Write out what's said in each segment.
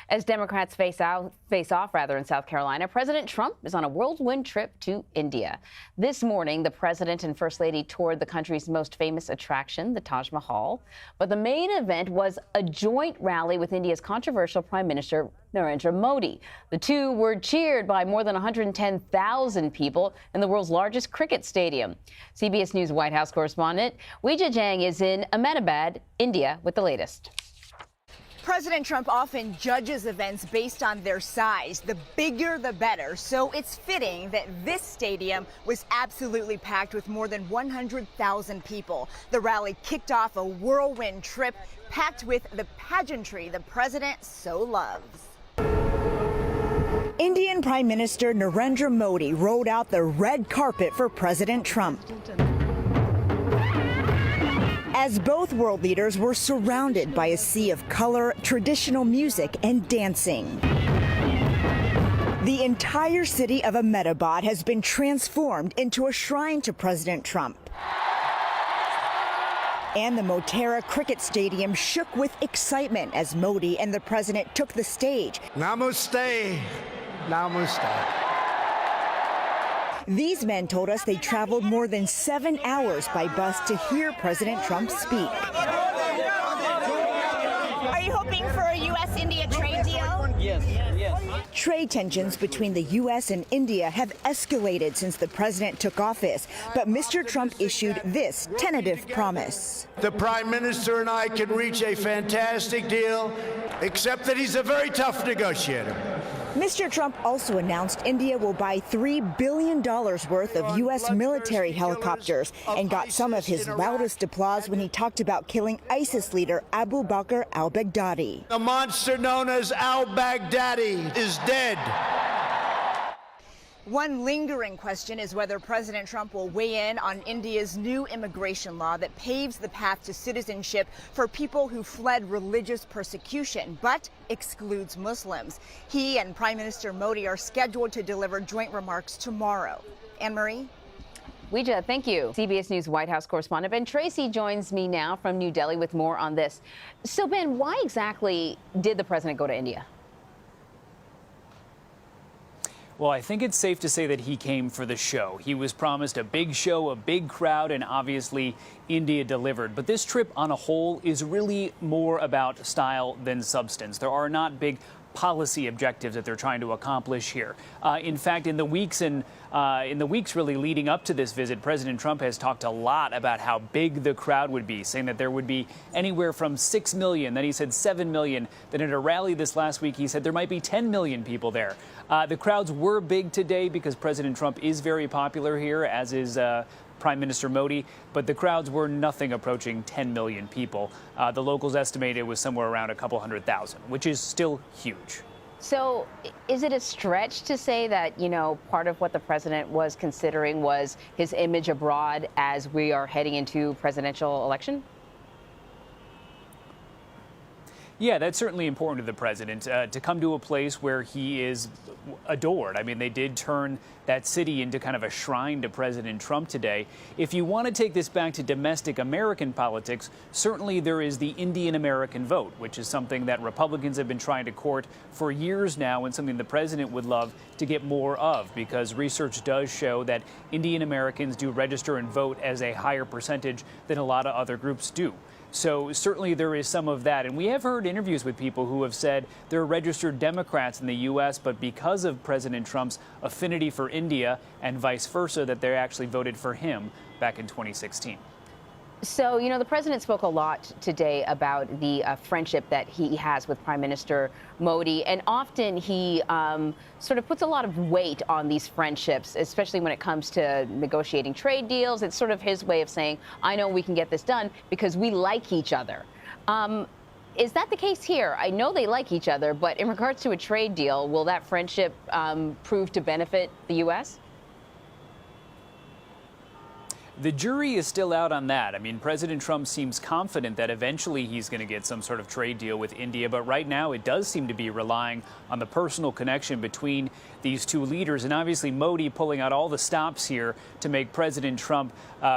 As Democrats face off in South Carolina, President Trump is on a whirlwind trip to India. This morning, the president and first lady toured the country's most famous attraction, the Taj Mahal. But the main event was a joint rally with India's controversial Prime Minister Narendra Modi. The two were cheered by more than 110,000 people in the world's largest cricket stadium. CBS News White House correspondent Weijia Jiang is in Ahmedabad, India, with the latest. President Trump often judges events based on their size. The bigger, the better. So it's fitting that this stadium was absolutely packed with more than 100,000 people. The rally kicked off a whirlwind trip packed with the pageantry the president so loves. Indian Prime Minister Narendra Modi rolled out the red carpet for President Trump, as both world leaders were surrounded by a sea of color, traditional music, and dancing. The entire city of Ahmedabad has been transformed into a shrine to President Trump. And the Motera Cricket Stadium shook with excitement as Modi and the president took the stage. Namaste. Namaste. These men told us they traveled more than 7 hours by bus to hear President Trump speak. Are you hoping for a U.S.-India trade deal? Yes. Trade tensions between the U.S. and India have escalated since the president took office, but Mr. Trump issued this tentative promise. The Prime Minister and I can reach a fantastic deal, except that he's a very tough negotiator. Mr. Trump also announced India will buy $3 billion worth of U.S. military helicopters and got some of his loudest applause when he talked about killing ISIS leader Abu Bakr al-Baghdadi. The monster known as al-Baghdadi is dead. One lingering question is whether President Trump will weigh in on India's new immigration law that paves the path to citizenship for people who fled religious persecution, but excludes Muslims. He and Prime Minister Modi are scheduled to deliver joint remarks tomorrow. Anne-Marie? Weijia, thank you. CBS News White House correspondent Ben Tracy joins me now from New Delhi with more on this. So, Ben, why exactly did the president go to India? Well, I think it's safe to say that he came for the show. He was promised a big show, a big crowd, and obviously India delivered. But this trip on a whole is really more about style than substance. There are not big policy objectives that they're trying to accomplish here. In fact, in the weeks really leading up to this visit, President Trump has talked a lot about how big the crowd would be, saying that there would be anywhere from 6 million, then he said 7 million. Then at a rally this last week, he said there might be 10 million people there. The crowds were big today because President Trump is very popular here, as is Prime Minister Modi, but the crowds were nothing approaching 10 million people. The locals estimated it was somewhere around a couple 100,000, which is still huge. So is it a stretch to say that, part of what the president was considering was his image abroad as we are heading into presidential election? Yeah, that's certainly important to the president, to come to a place where he is adored. I mean, they did turn that city into kind of a shrine to President Trump today. If you want to take this back to domestic American politics, certainly there is the Indian American vote, which is something that Republicans have been trying to court for years now and something the president would love to get more of, because research does show that Indian Americans do register and vote as a higher percentage than a lot of other groups do. So certainly there is some of that. And we have heard interviews with people who have said they're registered Democrats in the U.S., but because of President Trump's affinity for India and vice versa, that they actually voted for him back in 2016. So, the president spoke a lot today about the friendship that he has with Prime Minister Modi, and often he sort of puts a lot of weight on these friendships, especially when it comes to negotiating trade deals. It's sort of his way of saying, I know we can get this done because we like each other. Is that the case here? I know they like each other, but in regards to a trade deal, will that friendship prove to benefit the U.S.? The jury is still out on that. I mean, President Trump seems confident that eventually he's going to get some sort of trade deal with India, but right now it does seem to be relying on the personal connection between the these two leaders. And obviously Modi pulling out all the stops here to make President Trump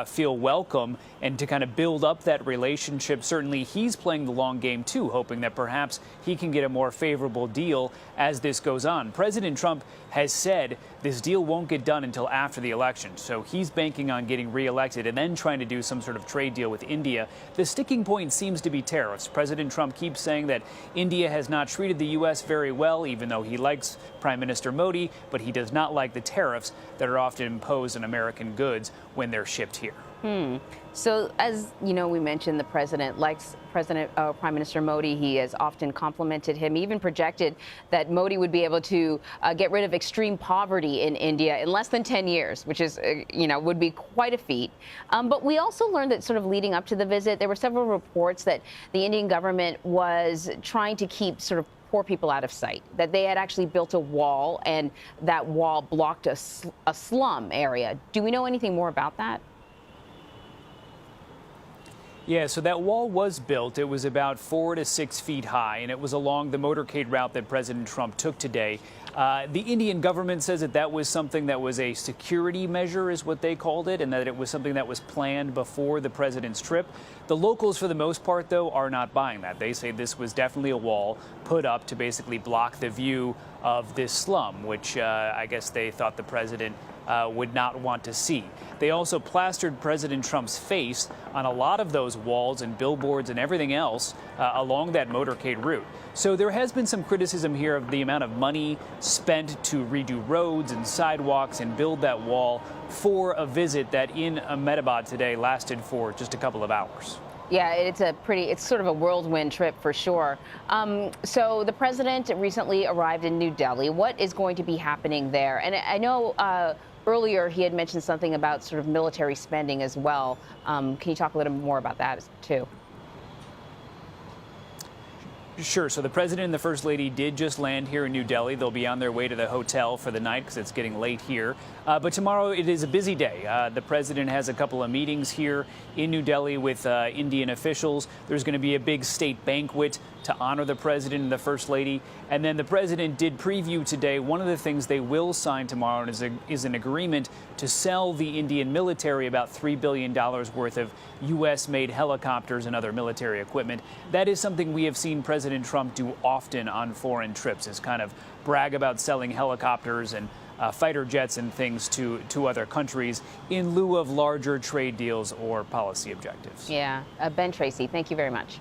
feel welcome and to kind of build up that relationship. Certainly he's playing the long game, too, hoping that perhaps he can get a more favorable deal as this goes on. President Trump has said this deal won't get done until after the election. So he's banking on getting reelected and then trying to do some sort of trade deal with India. The sticking point seems to be tariffs. President Trump keeps saying that India has not treated the U.S. very well, even though he likes Prime Minister Modi, but he does not like the tariffs that are often imposed on American goods when they're shipped here. So, as you know, we mentioned the president likes Prime Minister Modi. He has often complimented him, even projected that Modi would be able to get rid of extreme poverty in India in less than 10 years, which is, would be quite a feat. But we also learned that sort of leading up to the visit, there were several reports that the Indian government was trying to keep sort of poor people out of sight, that they had actually built a wall and that wall blocked a slum area. Do we know anything more about that? Yeah, so that wall was built. It was about 4 to 6 feet high, and it was along the motorcade route that President Trump took today. The Indian government says that that was something that was a security measure, is what they called it, and that it was something that was planned before the president's trip. The locals, for the most part, though, are not buying that. They say this was definitely a wall put up to basically block the view of this slum, which I guess they thought the president would not want to see. They also plastered President Trump's face on a lot of those walls and billboards and everything else along that motorcade route. So there has been some criticism here of the amount of money spent to redo roads and sidewalks and build that wall for a visit that in Ahmedabad today lasted for just a couple of hours. Yeah, it's sort of a whirlwind trip for sure. So the president recently arrived in New Delhi. What is going to be happening there? And I know earlier he had mentioned something about sort of military spending as well. Can you talk a little more about that too? Sure. So the president and the first lady did just land here in New Delhi. They'll be on their way to the hotel for the night because it's getting late here. But tomorrow it is a busy day. The president has a couple of meetings here in New Delhi with Indian officials. There's going to be a big state banquet to honor the president and the first lady. And then the president did preview today one of the things they will sign tomorrow is an agreement to sell the Indian military about $3 billion worth of U.S.-made helicopters and other military equipment. That is something we have seen President Trump do often on foreign trips, is kind of brag about selling helicopters and fighter jets and things to other countries in lieu of larger trade deals or policy objectives. Yeah. Ben Tracy, thank you very much.